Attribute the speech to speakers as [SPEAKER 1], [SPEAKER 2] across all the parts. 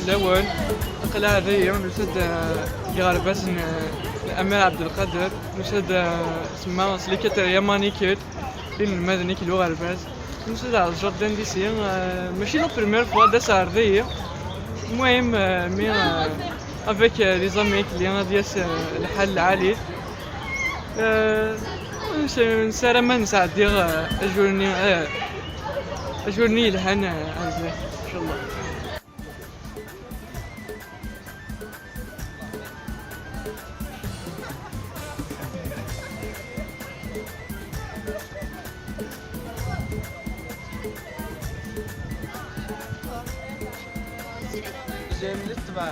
[SPEAKER 1] الأول قلعة ذي نسد غارباس الأمير عبد القادر نسد سما سليكة يماني كيت بين المدني كيلو غارباس نسد على جوردان دي سي ماشي لا بريمير فوا داس عرضية المهم مي افيك لي زامي كليان ديال الحل العالي نسارا ما نساعد اجورني لهان عزيز ان شاء الله.
[SPEAKER 2] جاي التبع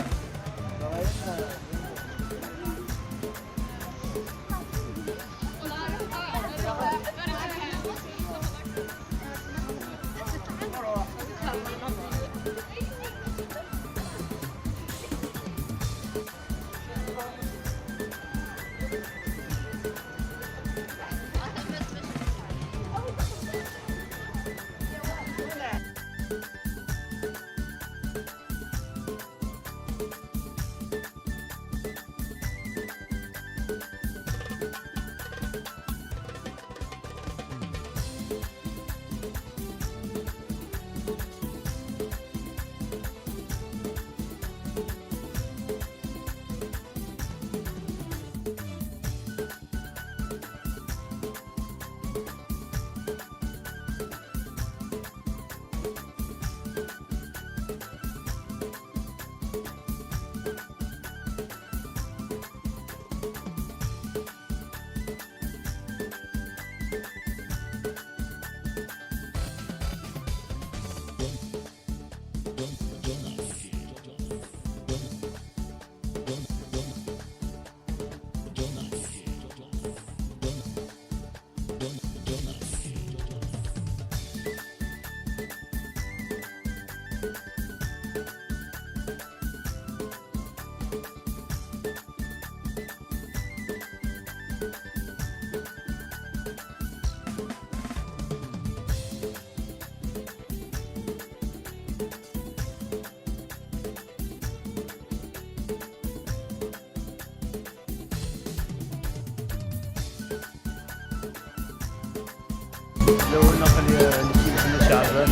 [SPEAKER 3] الأول نقل نكيل شعبان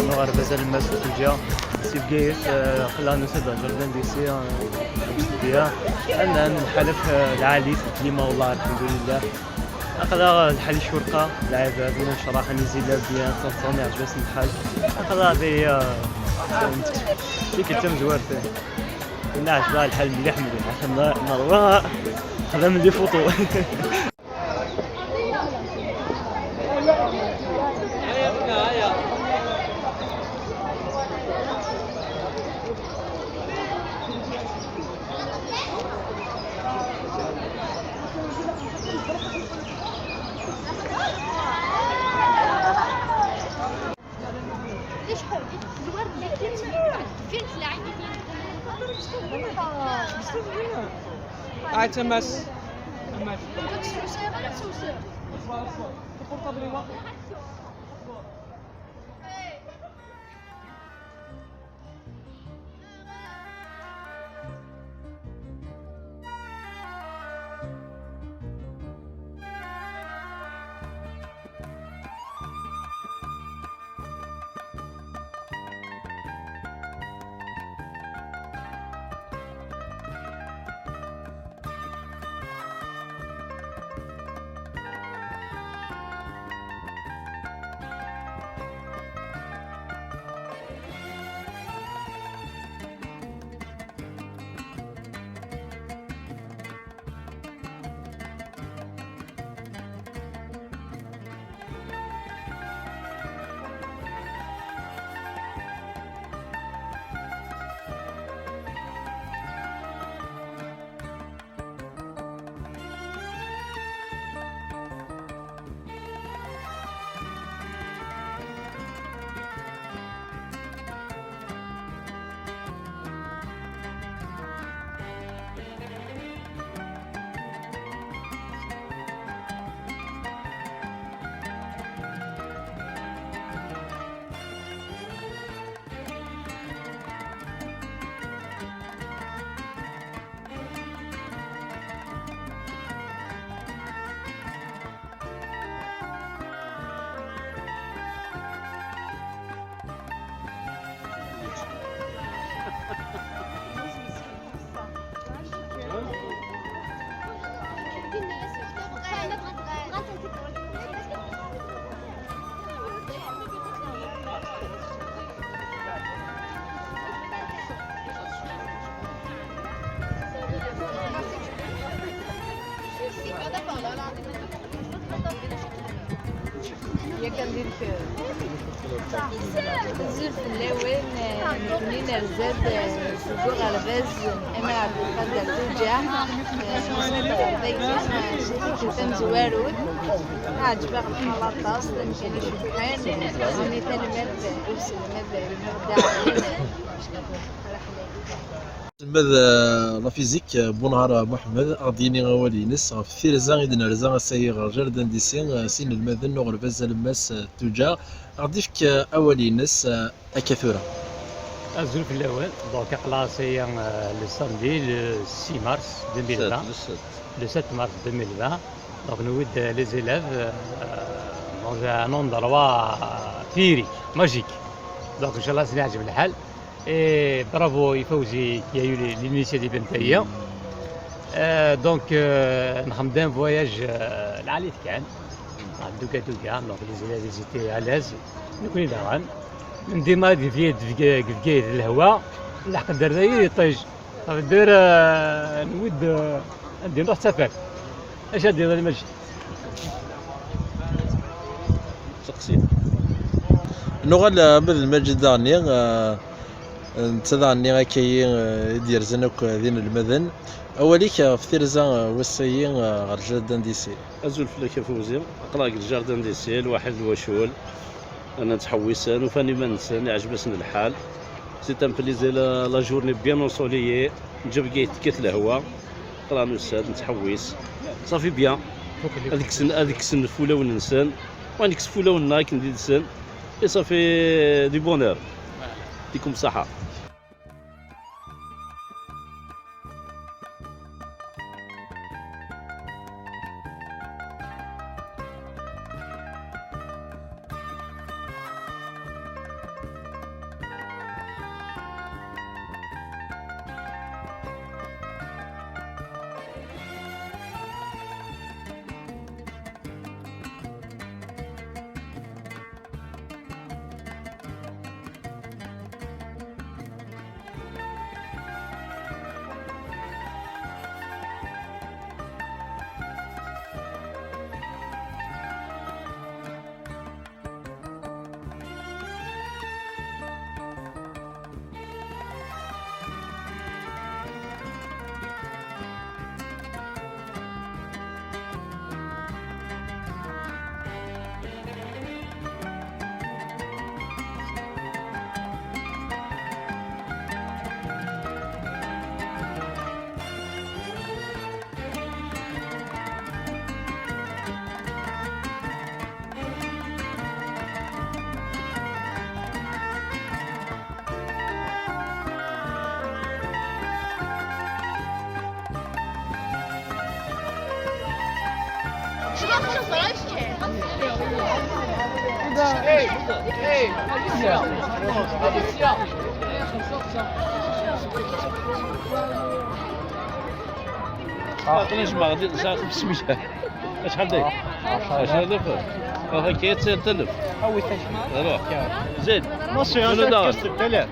[SPEAKER 3] نغار بازال الماس وسجا سيف جايس خلا نسد جردان دي سي بيها أنا الحلف العالي في الكلمة والله الحمد لله أخذ الحال الشرقة العباد ونشرح نزيد بيان تصوني عجبس الحال أخذ هذه ديك التم زوارته كنا عجبها الحال مليح عشان نروى خذا من لي فوطو
[SPEAKER 1] تماس
[SPEAKER 4] زوج في اللون نكونين رزاد سيدو غرباز امير عبد القادر توجع نصيب غرباز كتم زوارود عجبك الخلاطاس نمشي شبحان زوني تلمد يوصل المد
[SPEAKER 5] ماذا لا فيزيك بونهار محمد غاديني غوالينس في ثيرزا غيدنا رزا سايغ جردن ديسين سين المذن وغرباز الماس توجا غاديفك اولينس اكثورا
[SPEAKER 3] الزول الاول دونك كلاسي لو ساندي لو 6 مارس 2020 لو 7 مارس 2020 دونك نود لي زيلاف دونك ان اندروا فيريك ماجيك دونك ان شاء الله سنعجب الحال. Et bravo يفوزي qui a eu l'initiative نتايا. دونك نخدم ان فواياج العالي كان دوكا دونك لي زيتي عليز نكوني داغان من ديما في كفكايد الهواء لحق الدراري يطيج ندير نود ندير نروح سفر اش ندير انا ماشي
[SPEAKER 5] تقسيم نوغال مثل المجد داني نتذعني غاكاين يدير زنوك ذين المذن اوليك في ثيرزا وسيين غرجال دانديسي
[SPEAKER 6] ازول فلاك فوزي قراك الجاردن ديسي الواحد الوشول انا نتحوسان وفاني ما نسان يعجبسني الحال سي تام بليزي لا جورني بيان اونسوليي نجيب كيت الهواء قرا نساد نتحوس صافي بيان هذيك السن فولا وننسان وهذيك السفوله ونايك ندير سن اي صافي دي بونور يعطيكم الصحة. علاش ما غادي نساق بسميتها شحال داير 10000 هاكا كاين 9000 روح زيد شنو دار 6000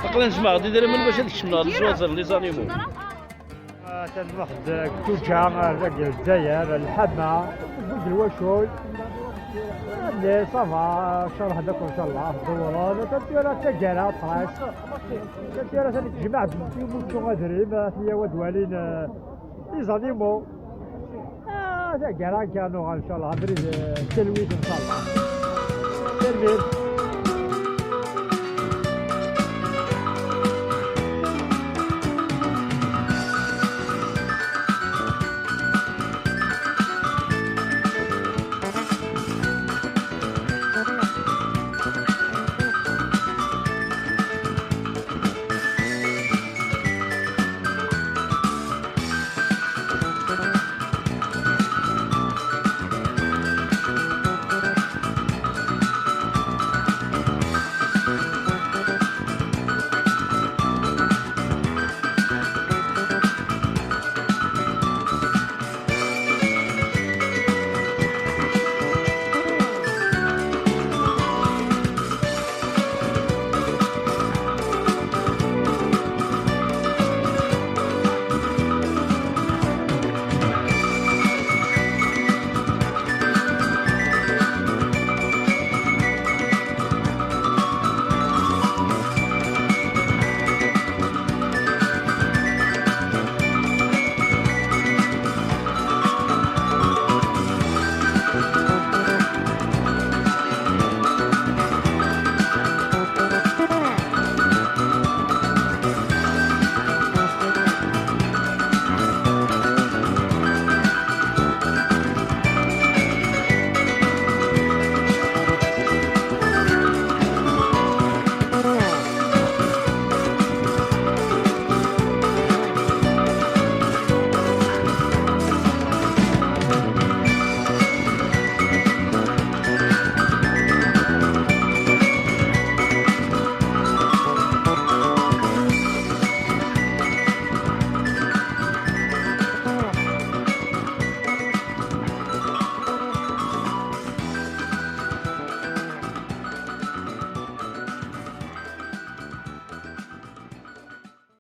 [SPEAKER 6] تقدر نجمع غادي داير من باش هذيك الشمله الزوازر لي زانيمو
[SPEAKER 7] كان واحد توجع ديال الجزائر الحمى زوج الوشول اللي صافا شرح داك ان شاء الله الدوران تدير تجارة طراش تدير هذيك الجماعة يموتوا غادرين هي ودوالين لي زانيمو تجارة كانوا ان شاء الله غادرين تلويد ان شاء الله تلويد